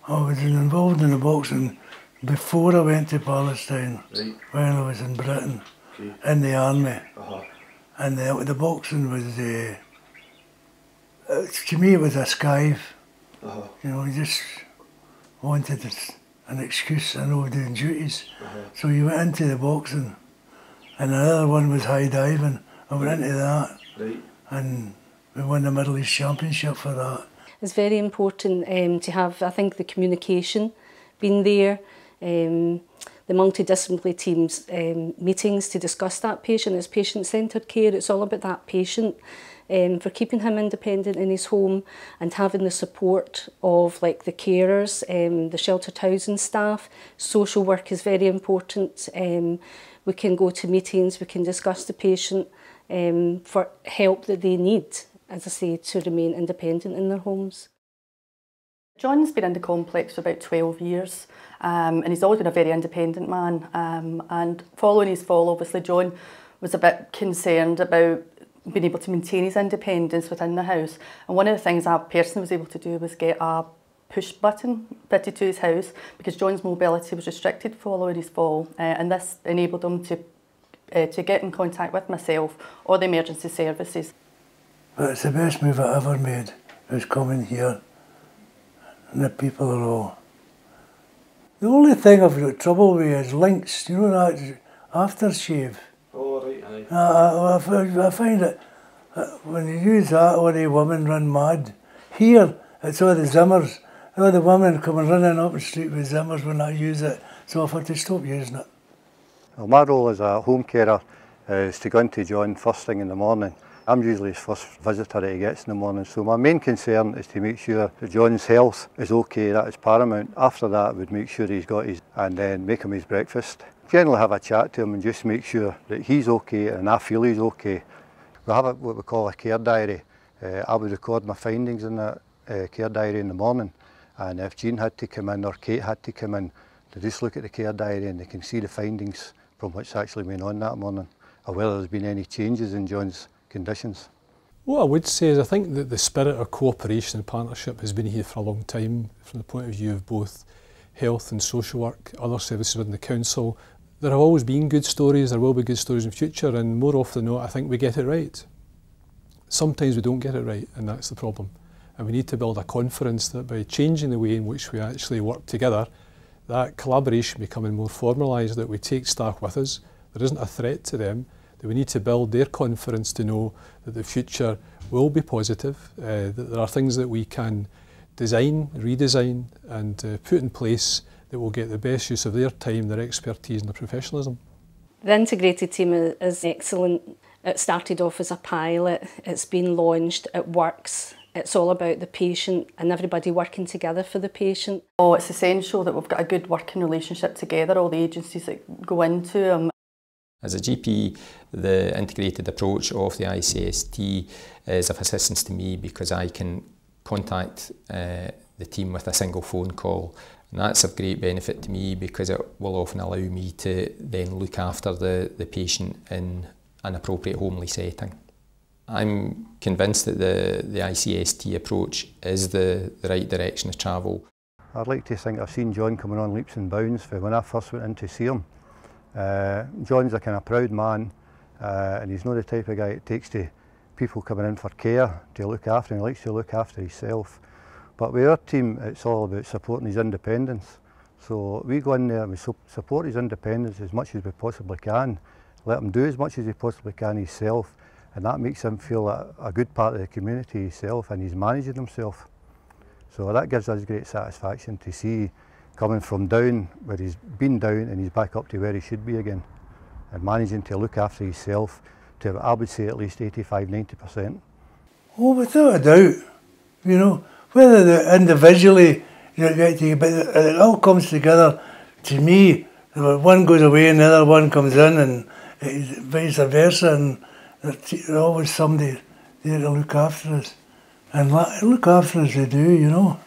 I was involved in the boxing before I went to Palestine, right. when I was in Britain, Okay. in the army. Uh-huh. And the boxing was, to me it was a skive. Uh-huh. You know, you just wanted an excuse, I know, doing duties. Uh-huh. So you went into the boxing, and another one was high diving. I went into that, right. and we won the Middle East Championship for that. It's very important to have, I think, the communication being there, the multidisciplinary teams meetings to discuss that patient. It's patient-centred care. It's all about that patient, for keeping him independent in his home and having the support of like the carers, the sheltered housing staff. Social work is very important. We can go to meetings, we can discuss the patient for help that they need, as I say, to remain independent in their homes. John's been in the complex for about 12 years and he's always been a very independent man, and following his fall, obviously John was a bit concerned about being able to maintain his independence within the house, and one of the things I personally was able to do was get a push button fitted to his house because John's mobility was restricted following his fall, and this enabled him to get in contact with myself or the emergency services. But it's the best move I ever made, was coming here, and the people are all... The only thing I've got trouble with is links, you know, that aftershave. Oh, right, aye. I find that when you use that, all the women run mad. Here, it's all the Zimmers. All the women coming running up the street with Zimmers when I use it, so I've had to stop using it. Well, my role as a home carer is to go into John first thing in the morning. I'm usually his first visitor that he gets in the morning, so my main concern is to make sure that John's health is okay. That is paramount. After that, I would make sure he's got his, and then make him his breakfast. Generally have a chat to him and just make sure that he's okay and I feel he's okay. We have what we call a care diary. I would record my findings in that care diary in the morning, and if Jean had to come in or Kate had to come in, they just look at the care diary and they can see the findings from what's actually been on that morning, or whether there's been any changes in John's conditions. What I would say is I think that the spirit of cooperation and partnership has been here for a long time from the point of view of both health and social work, other services within the council. There have always been good stories, there will be good stories in the future, and more often than not I think we get it right. Sometimes we don't get it right, and that's the problem. And we need to build a confidence that by changing the way in which we actually work together, that collaboration becoming more formalised, that we take staff with us, there isn't a threat to them, that we need to build their confidence to know that the future will be positive, that there are things that we can design, redesign and put in place that will get the best use of their time, their expertise and their professionalism. The integrated team is excellent. It started off as a pilot, it's been launched, it works. It's all about the patient and everybody working together for the patient. Oh, it's essential that we've got a good working relationship together, all the agencies that go into them. As a GP, the integrated approach of the ICST is of assistance to me because I can contact the team with a single phone call, and that's of great benefit to me because it will often allow me to then look after the patient in an appropriate homely setting. I'm convinced that the ICST approach is the right direction of travel. I'd like to think I've seen John coming on leaps and bounds from when I first went in to see him. John's a kind of proud man, and he's not the type of guy it takes to people coming in for care to look after him. He likes to look after himself. But with our team, it's all about supporting his independence. So we go in there and we support his independence as much as we possibly can, let him do as much as he possibly can himself, and that makes him feel a good part of the community himself, and he's managing himself. So that gives us great satisfaction to see coming from down where he's been down and he's back up to where he should be again, and managing to look after himself to, I would say, at least 85–90%. Oh, without a doubt, you know, whether individually you get to, but it all comes together. To me, one goes away and the other one comes in, and vice versa, and there's always somebody there to look after us, and look after us they do, you know.